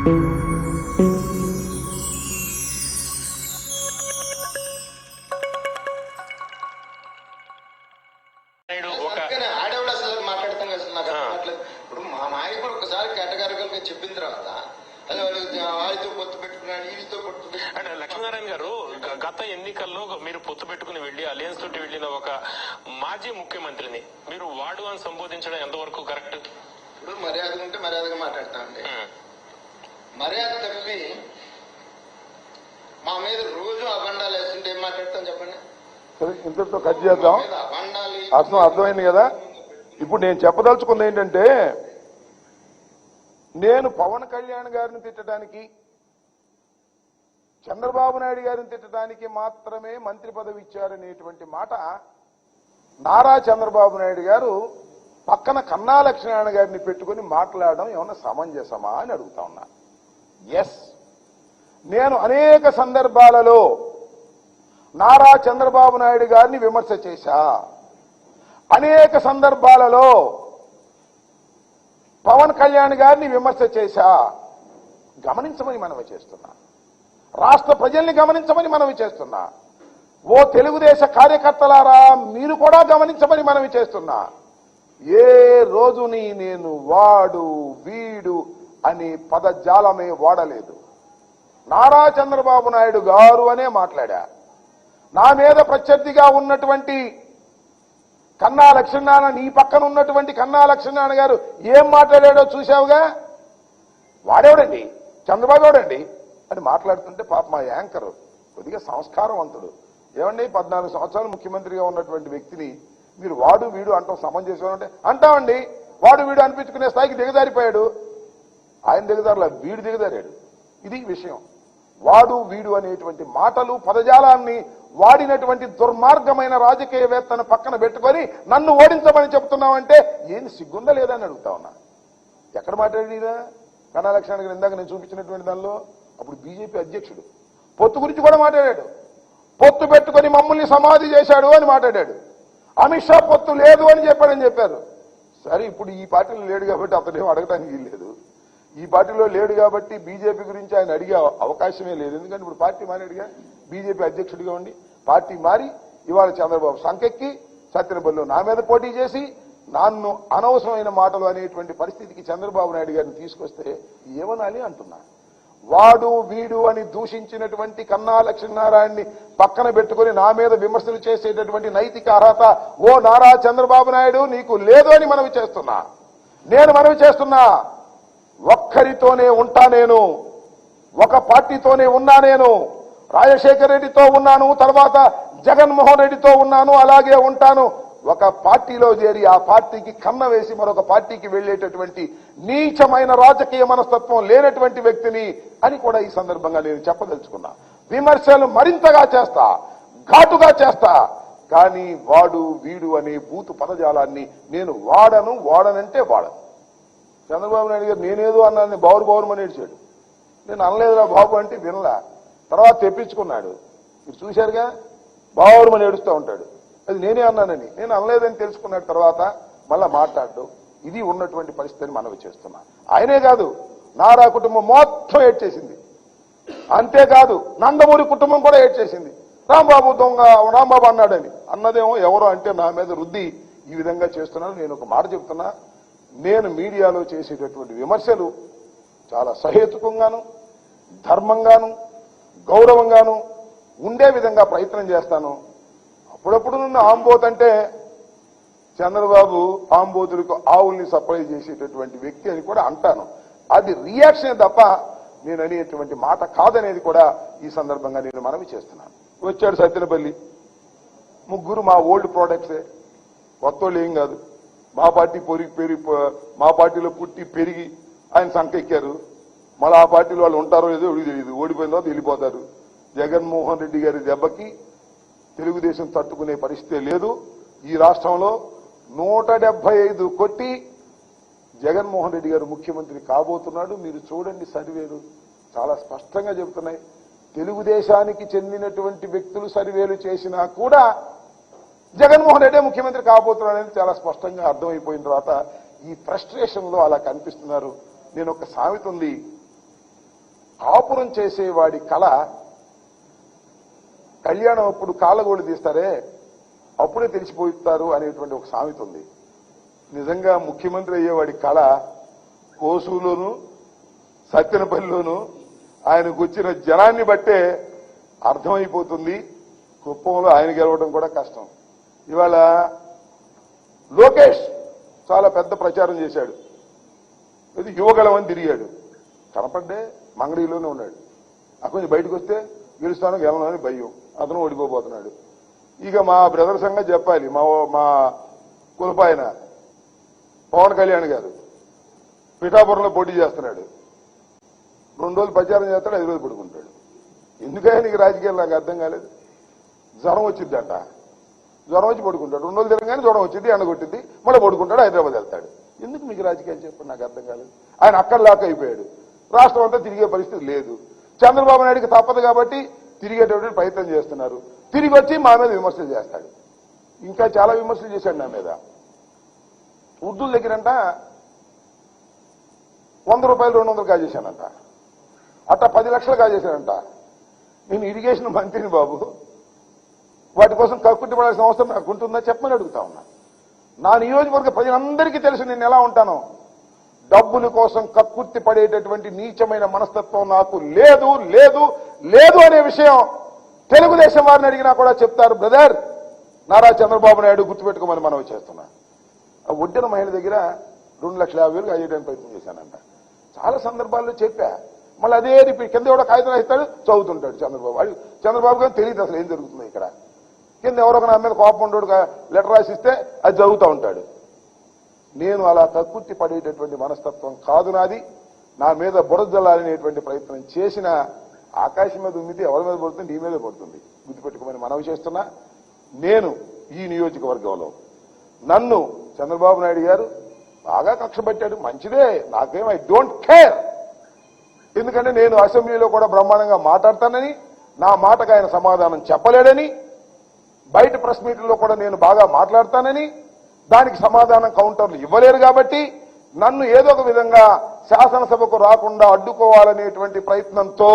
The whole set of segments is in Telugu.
ఆడేవాడు అసలు మాట్లాడతాం కదా నాకు అట్లేదు. ఇప్పుడు మా నాయకుడు ఒకసారి కేటగారికల్గా చెప్పిన తర్వాత వాళ్ళతో పొత్తు పెట్టుకున్నాడు వీళ్ళతో పొత్తు అంటే లక్ష్మీనారాయణ గారు గత ఎన్నికల్లో మీరు పొత్తు పెట్టుకుని వెళ్లి అలయన్స్ తోటి వెళ్లిన ఒక మాజీ ముఖ్యమంత్రిని మీరు వాడు అని సంబోధించడం ఎంతవరకు కరెక్ట్? ఇప్పుడు మర్యాద ఉంటే మర్యాదగా మాట్లాడతామండి. మర్యాద తప్పి మా మీద రోజు అబండాలు వేస్తుంటే ఏం మాట్లాడతాం చెప్పండి. సరే, ఇంతటితో కట్ చేద్దాం. అర్థమైంది కదా. ఇప్పుడు నేను చెప్పదలుచుకుంది ఏంటంటే, నేను పవన్ కళ్యాణ్ గారిని తిట్టడానికి, చంద్రబాబు నాయుడు గారిని తిట్టడానికి మాత్రమే మంత్రి పదవి ఇచ్చారనేటువంటి మాట నారా చంద్రబాబు నాయుడు గారు పక్కన కన్నా లక్ష్మీనారాయణ గారిని పెట్టుకుని మాట్లాడడం ఏమన్నా సమంజసమా అని అడుగుతా ఉన్నా. ఎస్, నేను అనేక సందర్భాలలో నారా చంద్రబాబు నాయుడు గారిని విమర్శ చేశా, అనేక సందర్భాలలో పవన్ కళ్యాణ్ గారిని విమర్శ చేశా. గమనించమని మనవి చేస్తున్నా, రాష్ట్ర ప్రజల్ని గమనించమని మనవి చేస్తున్నా. ఓ తెలుగుదేశ కార్యకర్తలారా, మీరు కూడా గమనించమని మనవి చేస్తున్నా. ఏ రోజుని నేను వాడు వీడు అని పదజాలమే వాడలేదు. నారా చంద్రబాబు నాయుడు గారు అనే మాట్లాడా. నా మీద ప్రత్యర్థిగా ఉన్నటువంటి కన్నా లక్ష్మీనారాయణ, నీ పక్కన ఉన్నటువంటి కన్నా లక్ష్మీనారాయణ గారు ఏం మాట్లాడాడో చూశావుగా. వాడేవాడండి, చంద్రబాబు వాడండి అని మాట్లాడుతుంటే పాప మా యాంకర్ కొద్దిగా సంస్కారవంతుడు. ఏమండి, 14 సంవత్సరాలు ముఖ్యమంత్రిగా ఉన్నటువంటి వ్యక్తిని మీరు వాడు వీడు అంటాం సమంజసం అంటామండి. వాడు వీడు అనిపించుకునే స్థాయికి దిగజారిపోయాడు. ఆయన దిగజారులా, వీడు దిగజారాడు. ఇది విషయం. వాడు వీడు అనేటువంటి మాటలు, పదజాలాన్ని వాడినటువంటి దుర్మార్గమైన రాజకీయవేత్తను పక్కన పెట్టుకొని నన్ను ఓడించమని చెప్తున్నామంటే ఏం సిగ్గుందా లేదా అని అడుగుతా ఉన్నా. ఎక్కడ మాట్లాడినా కన్నా లక్ష్మణ్ గారు ఇందాక నేను చూపించినటువంటి దానిలో అప్పుడు బీజేపీ అధ్యక్షుడు పొత్తు గురించి కూడా మాట్లాడాడు. పొత్తు పెట్టుకొని మమ్మల్ని సమాధి చేశాడు అని మాట్లాడాడు. అమిత్ షా పొత్తు లేదు అని చెప్పాడని చెప్పారు. సరే, ఇప్పుడు ఈ పార్టీలో లేడు కాబట్టి అతను అడగటానికి లేదు. ఈ పార్టీలో లేడు కాబట్టి బీజేపీ గురించి ఆయన అడిగే అవకాశమే లేదు. ఎందుకంటే ఇప్పుడు పార్టీ మారాడుగా, బీజేపీ అధ్యక్షుడిగా ఉండి పార్టీ మారి ఇవాళ చంద్రబాబు సంకెక్కి సత్యనపల్లిలో నా మీద పోటీ చేసి నన్ను అనవసరమైన మాటలు అనేటువంటి పరిస్థితికి చంద్రబాబు నాయుడు గారిని తీసుకొస్తే ఏమనాలి అంటున్నా. వాడు వీడు అని దూషించినటువంటి కన్నా లక్ష్మీనారాయణని పక్కన పెట్టుకుని నా మీద విమర్శలు చేసేటటువంటి నైతిక అర్హత ఓ నారా చంద్రబాబు నాయుడు నీకు లేదు అని మనవి చేస్తున్నా. నేను మనవి చేస్తున్నా, ఒక్కరితోనే ఉంటా నేను, ఒక పార్టీతోనే ఉన్నా నేను. రాజశేఖర రెడ్డితో ఉన్నాను, తర్వాత జగన్మోహన్ రెడ్డితో ఉన్నాను, అలాగే ఉంటాను. ఒక పార్టీలో చేరి ఆ పార్టీకి కన్న వేసి మరొక పార్టీకి వెళ్లేటటువంటి నీచమైన రాజకీయ మనస్తత్వం లేనటువంటి వ్యక్తిని అని కూడా ఈ సందర్భంగా నేను చెప్పదలుచుకున్నా. విమర్శలు మరింతగా చేస్తా, ఘాటుగా చేస్తా, కానీ వాడు వీడు అనే బూతు పదజాలాన్ని నేను వాడను. వాడనంటే వాడను. చంద్రబాబు నాయుడు గారు నేనేదో అన్నాను, బావురుమని ఏడ్చాడు. నేను అనలేదురా బాబు అంటే వినలా. తర్వాత తెప్పించుకున్నాడు. మీరు చూశారుగా, బావురుమని ఏడుస్తూ ఉంటాడు. అది నేనే అన్నానని, నేను అనలేదని తెలుసుకున్న తర్వాత మళ్ళా మాట్లాడు. ఇది ఉన్నటువంటి పరిస్థితిని మనవి చేస్తున్నా. ఆయనే కాదు, నారా కుటుంబం మొత్తం ఏడ్చేసింది. అంతేకాదు నందమూరి కుటుంబం కూడా ఏడ్చేసింది. రాంబాబు దొంగ, రాంబాబు అన్నాడని. అన్నదేమో ఎవరో అంటే నా మీద రుద్ది ఈ విధంగా చేస్తున్నాను. నేను ఒక మాట చెప్తున్నా, నేను మీడియాలో చేసేటటువంటి విమర్శలు చాలా సహేతుకంగాను, ధర్మంగాను, గౌరవంగాను ఉండే విధంగా ప్రయత్నం చేస్తాను. అప్పుడప్పుడు నన్ను ఆంబోత్ అంటే చంద్రబాబు ఆంబోతులకు ఆవుల్ని సప్లై చేసేటటువంటి వ్యక్తి అని కూడా అంటాను. అది రియాక్షన్ తప్ప నేను అనేటువంటి మాట కాదనేది కూడా ఈ సందర్భంగా నేను మనవి చేస్తున్నాను. వచ్చాడు సత్యనపల్లి, ముగ్గురు మా ఓల్డ్ ప్రోడక్ట్సే, కొత్త వాళ్ళు ఏం కాదు. మా పార్టీ మా పార్టీలో పుట్టి పెరిగి ఆయన సంకెక్కారు. మళ్ళీ ఆ పార్టీలో వాళ్ళు ఉంటారో లేదో తెలియదు. ఓడిపోయిన తర్వాత వెళ్ళిపోతారు. జగన్మోహన్ రెడ్డి గారి దెబ్బకి తెలుగుదేశం తట్టుకునే పరిస్థితే లేదు. ఈ రాష్ట్రంలో 175 కొట్టి జగన్మోహన్ రెడ్డి గారు ముఖ్యమంత్రి కాబోతున్నాడు. మీరు చూడండి, సర్వేలు చాలా స్పష్టంగా చెబుతున్నాయి. తెలుగుదేశానికి చెందినటువంటి వ్యక్తులు సర్వేలు చేసినా కూడా జగన్మోహన్ రెడ్డి ముఖ్యమంత్రి కాబోతున్నాడని చాలా స్పష్టంగా అర్థమైపోయిన తర్వాత ఈ ఫ్రస్ట్రేషన్ లో అలా కనిపిస్తున్నారు. నేను ఒక సామెత ఉంది, కాపురం చేసేవాడి కళ కళ్యాణం అప్పుడు కాళ్ళగోళ్ళు తీస్తారే అప్పుడే తెలిసిపోతారు అనేటువంటి ఒక సామెత ఉంది. నిజంగా ముఖ్యమంత్రి అయ్యేవాడి కళ కోసూలోను సత్తెనపల్లిలోను ఆయనకు వచ్చిన జనాన్ని బట్టే అర్థమైపోతుంది. కుప్పంలో ఆయన గెలవడం కూడా కష్టం. ఇవాళ లోకేష్ చాలా పెద్ద ప్రచారం చేశాడు. ఇది యువగలమని తిరిగాడు. కనపడ్డే మంగళీలోనే ఉన్నాడు. కొంచెం బయటకు వస్తే గెలుస్తాను గెలవను అని భయం. అతను ఓడిపోబోతున్నాడు. ఇక మా బ్రదర్ సంగతి చెప్పాలి. మా కులపాయన పవన్ కళ్యాణ్ గారు పిఠాపురంలో పోటీ చేస్తున్నాడు. 2 రోజులు ప్రచారం చేస్తాడు, 5 రోజులు పడుకుంటాడు. ఎందుకైనా నీకు రాజకీయాలు నాకు అర్థం కాలేదు. జ్వరం వచ్చిందంట, జ్వరం వచ్చి పడుకుంటాడు. 2 రోజులు తిరగగానే జ్వరం వచ్చింది, ఎండగొట్టింది, మళ్ళీ పడుకుంటాడు, హైదరాబాద్ వెళ్తాడు. ఎందుకు మీకు రాజకీయాలు చెప్పండి, నాకు అర్థం కాలేదు. ఆయన అక్కడ లాక్ అయిపోయాడు. రాష్ట్రం అంతా తిరిగే పరిస్థితి లేదు. చంద్రబాబు నాయుడికి తప్పదు కాబట్టి తిరిగేటువంటి ప్రయత్నం చేస్తున్నారు. తిరిగి వచ్చి మా మీద విమర్శలు చేస్తాడు. ఇంకా చాలా విమర్శలు చేశాడు నా మీద. ఉర్దూల దగ్గరంట 100 రూపాయలు 200 కాజేశానంట. అట్లా 10 లక్షలు కాజేశానంట. నేను ఇరిగేషన్ మంత్రిని బాబు, వాటి కోసం కక్కుర్తి పడాల్సిన అవసరం నాకు ఉంటుందా చెప్పమని అడుగుతా ఉన్నా. నా నియోజకవర్గ ప్రజలందరికీ తెలుసు నేను ఎలా ఉంటానో. డబ్బుల కోసం కక్కుర్తి పడేటటువంటి నీచమైన మనస్తత్వం నాకు లేదు లేదు లేదు అనే విషయం తెలుగుదేశం వారిని అడిగినా కూడా చెప్తారు. బ్రదర్, నారా చంద్రబాబు నాయుడు గుర్తుపెట్టుకోమని మనవి చేస్తున్నా. ఆ ఒడ్డిన మహిళ దగ్గర 2,50,000 అయ్యేయడానికి ప్రయత్నం చేశానంట. చాలా సందర్భాల్లో చెప్పా. మళ్ళీ అదే రిపీట్. కింద ఎవడో కాగితం రాస్తాడు, చదువుతుంటాడు చంద్రబాబు. చంద్రబాబు గారు తెలియదు అసలు ఏం జరుగుతుందో ఇక్కడ. కింద ఎవరొక నా మీద కోపం ఉండోడు లెటర్ రాసిస్తే అది చదువుతూ ఉంటాడు. నేను అలా కక్కుర్తి పడేటటువంటి మనస్తత్వం కాదు నాది. నా మీద బురద జల్లాలనేటువంటి ప్రయత్నం చేసిన ఆకాశం మీద ఉమ్మితే ఎవరి మీద పడుతుంది, నీ మీద పడుతుంది. గుర్తుపెట్టుకోమని మనవి చేస్తున్నా. నేను ఈ నియోజకవర్గంలో నన్ను చంద్రబాబు నాయుడు గారు బాగా కక్ష పెట్టాడు. మంచిదే, నాకేం ఐ డోంట్ కేర్. ఎందుకంటే నేను అసెంబ్లీలో కూడా బ్రహ్మాండంగా మాట్లాడతానని, నా మాటకు ఆయన సమాధానం చెప్పలేడని, బయట ప్రెస్ మీట్లో కూడా నేను బాగా మాట్లాడతానని, దానికి సమాధానం కౌంటర్లు ఇవ్వలేరు కాబట్టి నన్ను ఏదో ఒక విధంగా శాసనసభకు రాకుండా అడ్డుకోవాలనేటువంటి ప్రయత్నంతో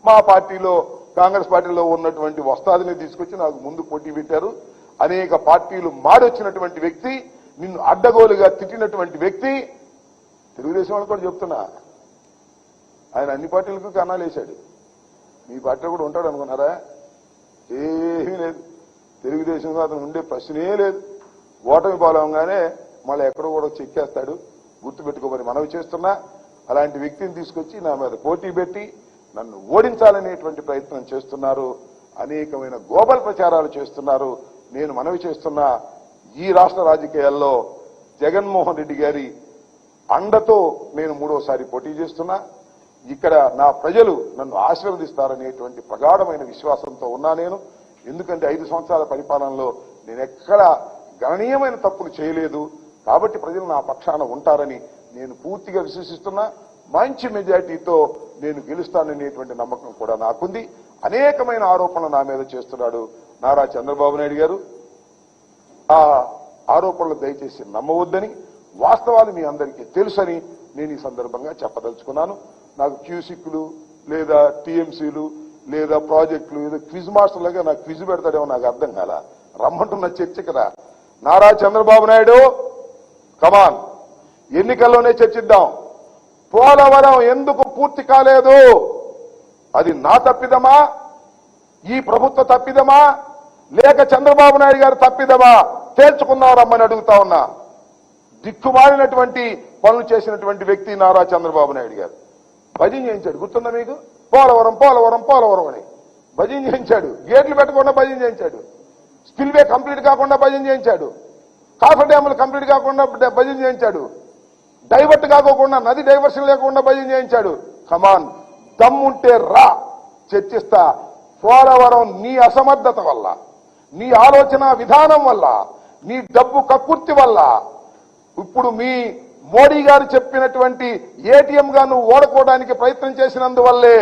మా పార్టీలో, కాంగ్రెస్ పార్టీలో ఉన్నటువంటి వస్తాదిని తీసుకొచ్చి నాకు ముందు పోటీ పెట్టారు. అనేక పార్టీలు మాడొచ్చినటువంటి వ్యక్తి, నిన్ను అడ్డగోలుగా తిట్టినటువంటి వ్యక్తి. తెలుగుదేశం వాళ్ళు కూడా చెప్తున్నా, ఆయన అన్ని పార్టీలకు కన్నాలు వేశాడు. మీ పార్టీలో కూడా ఉంటాడు అనుకున్నారా? ఏమీ లేదు. తెలుగుదేశంలో అతను ఉండే ప్రశ్నే లేదు. ఓటమి పాలవగానే మళ్ళీ ఎక్కడో కూడా చెక్కేస్తాడు. గుర్తుపెట్టుకోమని మనవి చేస్తున్నా. అలాంటి వ్యక్తిని తీసుకొచ్చి నా మీద పోటీ పెట్టి నన్ను ఓడించాలనేటువంటి ప్రయత్నం చేస్తున్నారు. అనేకమైన గోబల్ ప్రచారాలు చేస్తున్నారు. నేను మనవి చేస్తున్నా, ఈ రాష్ట్ర రాజకీయాల్లో జగన్మోహన్ రెడ్డి గారి అండతో నేను 3వసారి పోటీ చేస్తున్నా. ఇక్కడ నా ప్రజలు నన్ను ఆశీర్వదిస్తారనేటువంటి ప్రగాఢమైన విశ్వాసంతో ఉన్నా నేను. ఎందుకంటే 5 సంవత్సరాల పరిపాలనలో నేను ఎక్కడ గణనీయమైన తప్పులు చేయలేదు. కాబట్టి ప్రజలు నా పక్షాన ఉంటారని నేను పూర్తిగా విశ్వసిస్తున్నా. మంచి మెజార్టీతో నేను గెలుస్తాననేటువంటి నమ్మకం కూడా నాకుంది. అనేకమైన ఆరోపణలు నా మీద చేస్తున్నాడు నారా చంద్రబాబు నాయుడు గారు. ఆ ఆరోపణలు దయచేసి నమ్మవద్దని, వాస్తవాలు మీ అందరికీ తెలుసని నేను ఈ సందర్భంగా చెప్పదలుచుకున్నాను. నాకు క్యూసిక్లు లేదా టీఎంసీలు లేదా ప్రాజెక్టులు ఏదో క్విజ్ మాస్టర్లుగా నాకు క్విజ్ పెడతాడేమో నాకు అర్థం కాల. రమ్మంటున్న చర్చకి రా నారా చంద్రబాబు నాయుడు, కమాన్, ఎన్నికల్లోనే చర్చిద్దాం. పోలవరం ఎందుకు పూర్తి కాలేదు? అది నా తప్పిదమా, ఈ ప్రభుత్వ తప్పిదమా, లేక చంద్రబాబు నాయుడు గారు తప్పిదమా తేల్చుకుందాం రమ్మని అడుగుతా ఉన్నా. దిక్కుమాలినటువంటి పనులు చేసినటువంటి వ్యక్తి నారా చంద్రబాబు నాయుడు గారు. భజన చేయించాడు, గుర్తుందా మీకు? పోలవరం పోలవరం పోలవరం అని భజన చేయించాడు. గేట్లు పెట్టకుండా భజన చేయించాడు. స్పిల్వే కంప్లీట్ కాకుండా భజన చేయించాడు. కాఫర్ డ్యాములు కంప్లీట్ కాకుండా భజన చేయించాడు. డైవర్ట్ కాకోకుండా, నది డైవర్షన్ లేకుండా భజన చేయించాడు. కమాన్, దమ్ముంటే రా, చర్చిస్తా. పోలవరం నీ అసమర్థత వల్ల, నీ ఆలోచన విధానం వల్ల, నీ డబ్బు కక్కుర్తి వల్ల, ఇప్పుడు మీ మోడీ గారు చెప్పినటువంటి ఏటీఎం గా నువ్వు ఓడుకోవడానికి ప్రయత్నం చేసినందువల్లే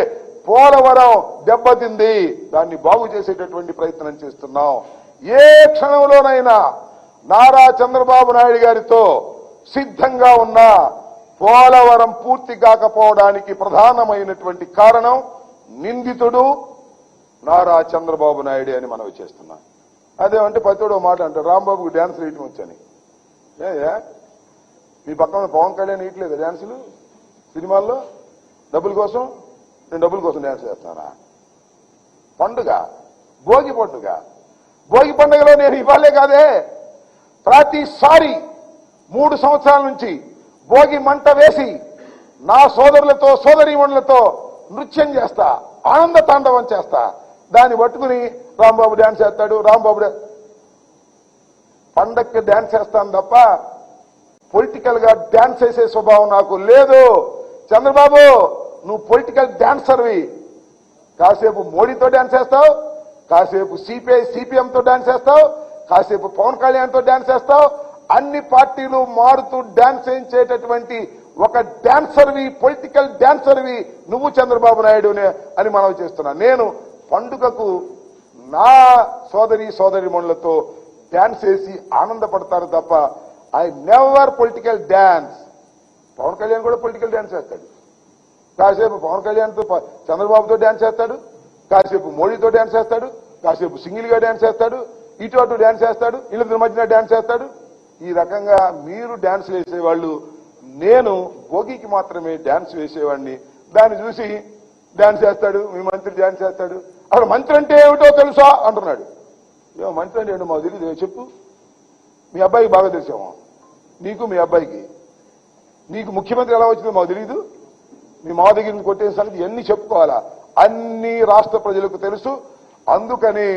పోలవరం దెబ్బతింది. దాన్ని బాగు చేసేటటువంటి ప్రయత్నం చేస్తున్నాం. ఏ క్షణంలోనైనా నారా చంద్రబాబు నాయుడు గారితో సిద్ధంగా ఉన్నా. పోలవరం పూర్తి కాకపోవడానికి ప్రధానమైనటువంటి కారణం నిందితుడు నారా చంద్రబాబు నాయుడు అని మనవి చేస్తున్నాం. అదేమంటే పతితో మాట అంటారు, రాంబాబుకి డ్యాన్స్ వేయటం వచ్చని. మీ పక్కన పవన్ కళ్యాణ్ వేయట్లేదు డ్యాన్సులు సినిమాల్లో డబ్బుల కోసం? నేను డబ్బుల కోసం డ్యాన్స్ చేస్తానా? పండుగ భోగి పండుగ. భోగి పండుగలో నేను ఇవ్వాలే కాదే, ప్రతిసారి 3 సంవత్సరాల నుంచి భోగి మంట వేసి నా సోదరులతో సోదరీమణులతో నృత్యం చేస్తా, ఆనంద తాండవం చేస్తా. దాన్ని పట్టుకుని రాంబాబు డ్యాన్స్ చేస్తాడు, రాంబాబు పండక్కి డ్యాన్స్ చేస్తాను తప్ప పొలిటికల్ గా డ్యాన్స్ చేసే స్వభావం నాకు లేదు. చంద్రబాబు, నువ్వు పొలిటికల్ డాన్సర్వి. కాసేపు మోడీతో డాన్స్ చేస్తావు, కాసేపు సిపిఐ సిపిఎంతో డాన్స్ చేస్తావు, కాసేపు పవన్ కళ్యాణ్తో డాన్స్ చేస్తావు. అన్ని పార్టీలు మారుతూ డాన్స్ చేయించేటటువంటి ఒక డాన్సర్వి, పొలిటికల్ డాన్సర్వి నువ్వు చంద్రబాబు నాయుడు అని మనవి చేస్తున్నా. నేను పండుగకు నా సోదరీమణులతో డాన్స్ చేసి ఆనందపడతాను తప్ప I never political dance. Pawan Kalyan కూడా పొలిటికల్ డాన్స్ చేస్తాడు. కాసేపు పవన్ కళ్యాణ్తో చంద్రబాబుతో డాన్స్ చేస్తాడు, కాసేపు మోడీతో డాన్స్ చేస్తాడు, కాసేపు సింగిల్ గా డాన్స్ చేస్తాడు, ఇటు అటు డాన్స్ చేస్తాడు, వీళ్ళిద్దరి మధ్యన డాన్స్ చేస్తాడు. ఈ రకంగా మీరు డాన్స్ వేసేవాళ్ళు, నేను భోగికి మాత్రమే డాన్స్ వేసేవాడిని. దాన్ని చూసి డాన్స్ చేస్తాడు, మీ మంత్రి డాన్స్ చేస్తాడు. అసలు మంత్రి అంటే ఏమిటో తెలుసా అంటున్నాడు. ఏమో మంత్రి అంటే ఏంటో మాకు తెలియదు, చెప్పు. మీ అబ్బాయికి బాగా తెలిసామో, నీకు మీ అబ్బాయికి. నీకు ముఖ్యమంత్రి ఎలా వచ్చిందో మాకు తెలియదు. మీ మా దగ్గర నుంచి కొట్టే సంగతి ఇవన్నీ చెప్పుకోవాలా? అన్ని రాష్ట్ర ప్రజలకు తెలుసు. అందుకని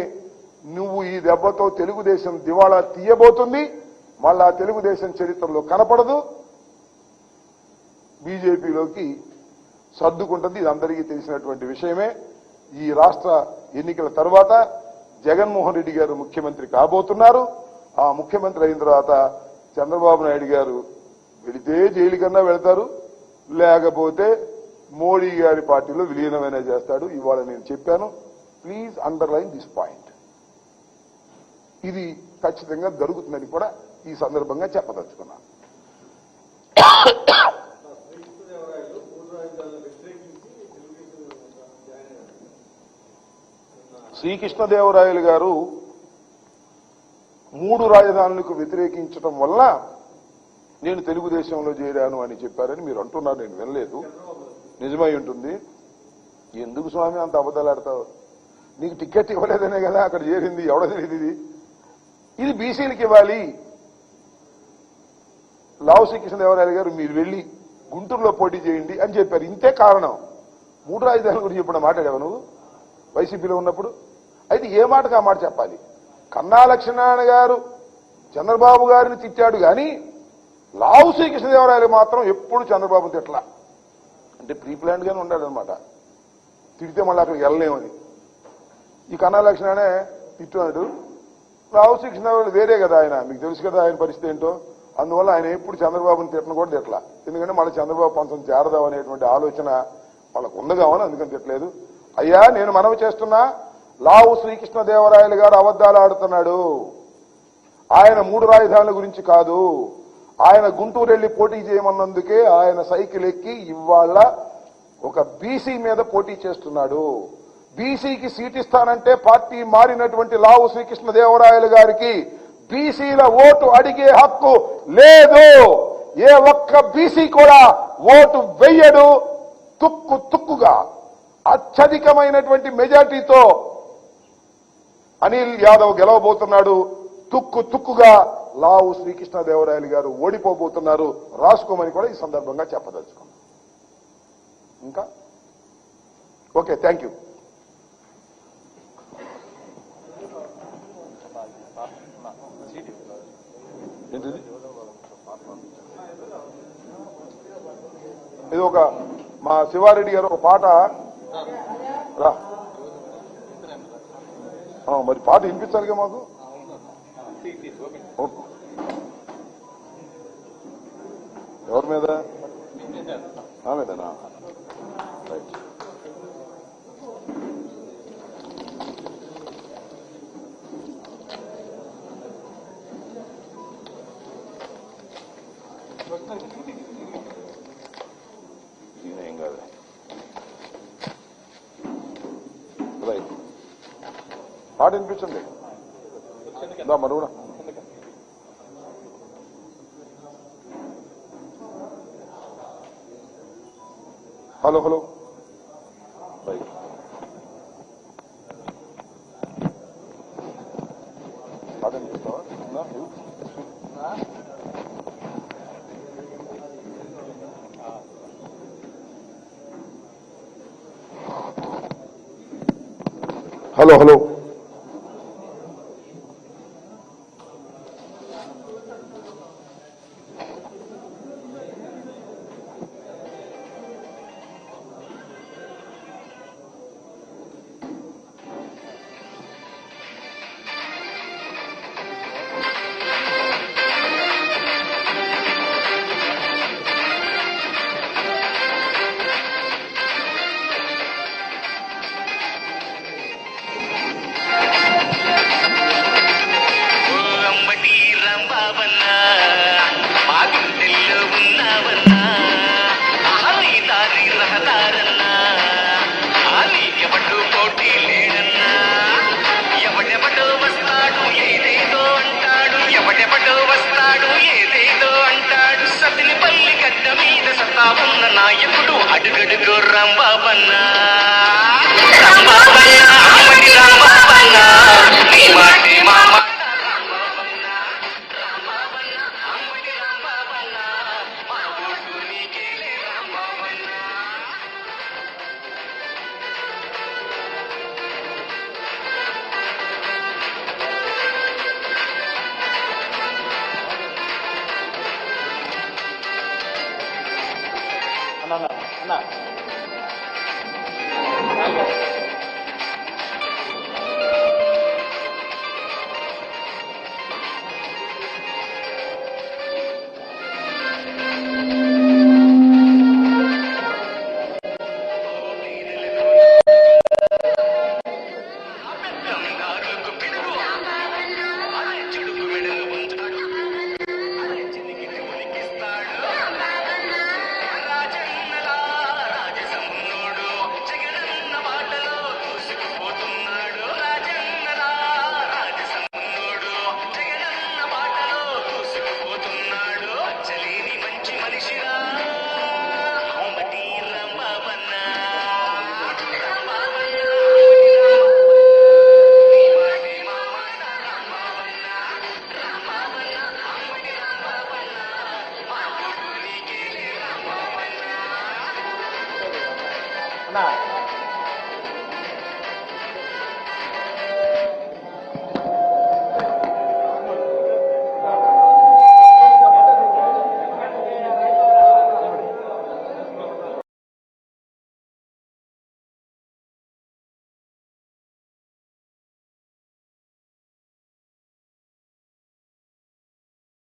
నువ్వు ఈ దెబ్బతో తెలుగుదేశం దివాళా తీయబోతుంది. మళ్ళా తెలుగుదేశం చరిత్రలో కనపడదు, బీజేపీలోకి సర్దుకుంటుంది. ఇది అందరికీ తెలిసినటువంటి విషయమే. ఈ రాష్ట్ర ఎన్నికల తర్వాత జగన్మోహన్ రెడ్డి గారు ముఖ్యమంత్రి కాబోతున్నారు. ఆ ముఖ్యమంత్రి అయిన తర్వాత చంద్రబాబు నాయుడు గారు వెళితే జైలు కన్నా వెళతారు, లేకపోతే మోడీ గారి పార్టీలో విలీనమైనా చేస్తాడు. ఇవాళ నేను చెప్పాను. Please underline this point. ఇది ఖచ్చితంగా జరుగుతుందని కూడా ఈ సందర్భంగా చెప్పదలుచుకున్నాను. శ్రీకృష్ణదేవరాయలు గారు 3 రాజధానులకు వ్యతిరేకించడం వల్ల నేను తెలుగుదేశంలో చేరాను అని చెప్పారని మీరు అంటున్నారు. నేను వినలేదు. నిజమై ఉంటుంది. ఎందుకు స్వామి అంత అబద్ధాలు ఆడతావు? నీకు టికెట్ ఇవ్వలేదనే కదా అక్కడ చేరింది. ఎవడో తెలియదు. ఇది బీసీలకు ఇవ్వాలి. లావు శ్రీకృష్ణదేవరాయలు గారు మీరు వెళ్లి గుంటూరులో పోటీ చేయండి అని చెప్పారు. ఇంతే కారణం. 3 రాజధానుల గురించి ఇప్పుడు మాట్లాడావు నువ్వు వైసీపీలో ఉన్నప్పుడు. అయితే ఏ మాటకు ఆ మాట చెప్పాలి. కన్నా లక్ష్మీనారాయణ గారు చంద్రబాబు గారిని తిట్టాడు కానీ లావు శ్రీకృష్ణదేవరాయలు మాత్రం ఎప్పుడు చంద్రబాబు తిట్లా. అంటే ప్రీ ప్లాన్ గానే ఉండాలన్నమాట. తిడితే మళ్ళీ అక్కడికి వెళ్ళలేమని. ఈ కన్నా లక్ష్మీనారాయణ తిట్టాడు. లావు శ్రీకృష్ణదేవరాయలు వేరే కదా ఆయన, మీకు తెలుసు కదా ఆయన పరిస్థితి ఏంటో. అందువల్ల ఆయన ఎప్పుడు చంద్రబాబుని తిట్టను కూడా తిట్టలా. ఎందుకంటే మళ్ళీ చంద్రబాబు పంచం చేరదాం అనేటువంటి ఆలోచన వాళ్ళకు ఉంది కావని అందుకని తిట్టలేదు. అయ్యా నేను మనవి చేస్తున్నా, లావు శ్రీకృష్ణదేవరాయలు గారు అబద్ధాలు ఆడుతున్నాడు. ఆయన 3 రాజధానుల గురించి కాదు, ఆయన గుంటూరు వెళ్లి పోటీ చేయమన్నందుకే ఆయన సైకిల్ ఎక్కి ఇవాళ ఒక బీసీ మీద పోటీ చేస్తున్నాడు. బీసీకి సీట్ ఇస్తానంటే పార్టీ మారినటువంటి లావు శ్రీకృష్ణదేవరాయలు గారికి బీసీల ఓటు అడిగే హక్కు లేదు. ఏ ఒక్క బీసీ కూడా ఓటు వెయ్యడు. తుక్కుగా అత్యధికమైనటువంటి మెజార్టీతో అనిల్ యాదవ్ గెలవబోతున్నాడు. తుక్కుగా లావు శ్రీకృష్ణదేవరాయలు గారు ఓడిపోబోతున్నారు. రాసుకోమని కూడా ఈ సందర్భంగా చెప్పదలుచుకున్నాం. ఇంకా ఓకే, థ్యాంక్ యూ. ఏంటిది? ఇది ఒక మా శివారెడ్డి గారు ఒక పాట రా మరి పాట వినిపించాలిగా మాకు. ఎవరి మీద? నా మీదనా? రైట్. పాట వినిపించండి. మరుగున హలో హలో పాట వినిపిస్తావా? హలో హలో నాయకుడు అడుగడుగు రంబాబన్న రంబాబన్న అమ్మడి రంబాబన్న నీ మాటి మా మాట రంబాబన్న రంబాబన్న అమ్మడి రంబాబన్న మా ఓటు నీకేలే రంబాబన్న. అన్నా